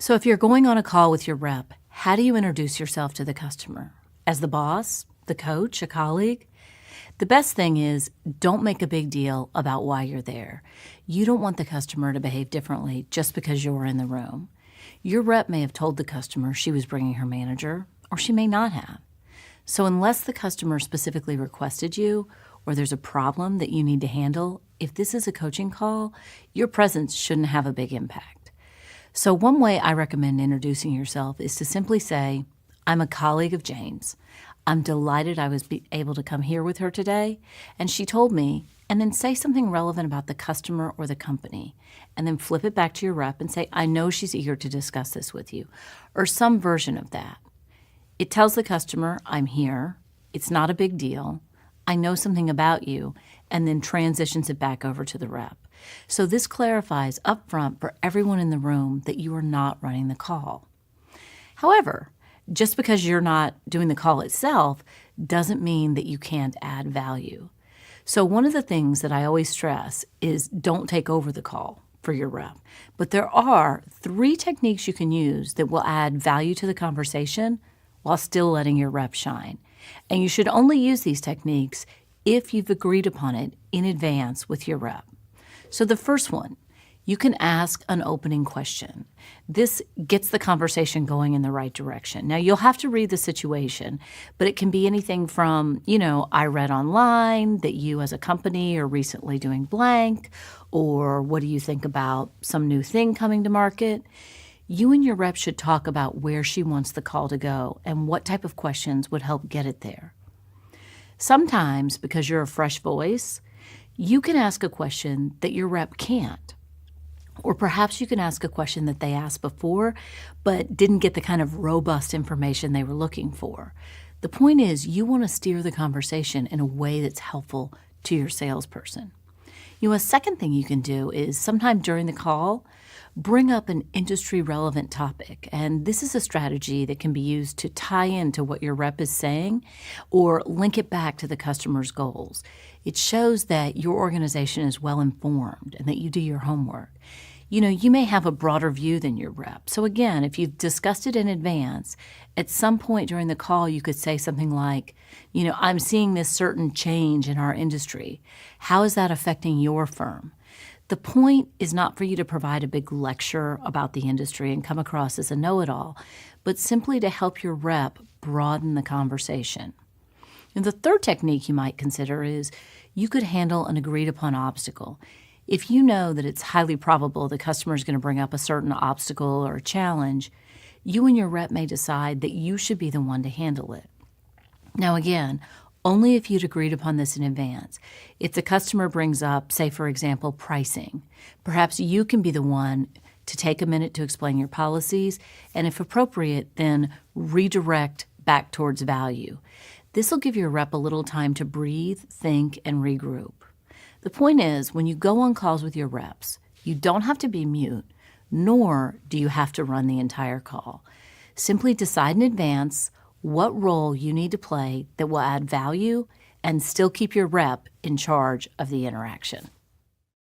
So if you're going on a call with your rep, how do you introduce yourself to the customer? As the boss, the coach, a colleague? The best thing is don't make a big deal about why you're there. You don't want the customer to behave differently just because you're in the room. Your rep may have told the customer she was bringing her manager, or she may not have. So unless the customer specifically requested you, or there's a problem that you need to handle, if this is a coaching call, your presence shouldn't have a big impact. So one way I recommend introducing yourself is to simply say, I'm a colleague of Jane's. I'm delighted I was able to come here with her today, and she told me, and then say something relevant about the customer or the company, and then flip it back to your rep and say, I know she's eager to discuss this with you, or some version of that. It tells the customer, I'm here, it's not a big deal, I know something about you, and then transitions it back over to the rep. So this clarifies up front for everyone in the room that you are not running the call. However, just because you're not doing the call itself doesn't mean that you can't add value. So one of the things that I always stress is don't take over the call for your rep. But there are 3 techniques you can use that will add value to the conversation while still letting your rep shine. And you should only use these techniques if you've agreed upon it in advance with your rep. So the first one, you can ask an opening question. This gets the conversation going in the right direction. Now, you'll have to read the situation, but it can be anything from, I read online that you as a company are recently doing blank, or what do you think about some new thing coming to market? You and your rep should talk about where she wants the call to go and what type of questions would help get it there. Sometimes, because you're a fresh voice, you can ask a question that your rep can't. Or perhaps you can ask a question that they asked before, but didn't get the kind of robust information they were looking for. The point is, you want to steer the conversation in a way that's helpful to your salesperson. A second thing you can do is sometime during the call, bring up an industry-relevant topic. And this is a strategy that can be used to tie into what your rep is saying or link it back to the customer's goals. It shows that your organization is well-informed and that you do your homework. You may have a broader view than your rep. So again, if you've discussed it in advance, at some point during the call, you could say something like, I'm seeing this certain change in our industry. How is that affecting your firm? The point is not for you to provide a big lecture about the industry and come across as a know-it-all, but simply to help your rep broaden the conversation. And the third technique you might consider is you could handle an agreed-upon obstacle. If you know that it's highly probable the customer is going to bring up a certain obstacle or a challenge, you and your rep may decide that you should be the one to handle it. Now again, only if you'd agreed upon this in advance. If the customer brings up, say for example, pricing, perhaps you can be the one to take a minute to explain your policies, and if appropriate, then redirect back towards value. This will give your rep a little time to breathe, think, and regroup. The point is, when you go on calls with your reps, you don't have to be mute, nor do you have to run the entire call. Simply decide in advance what role you need to play that will add value and still keep your rep in charge of the interaction.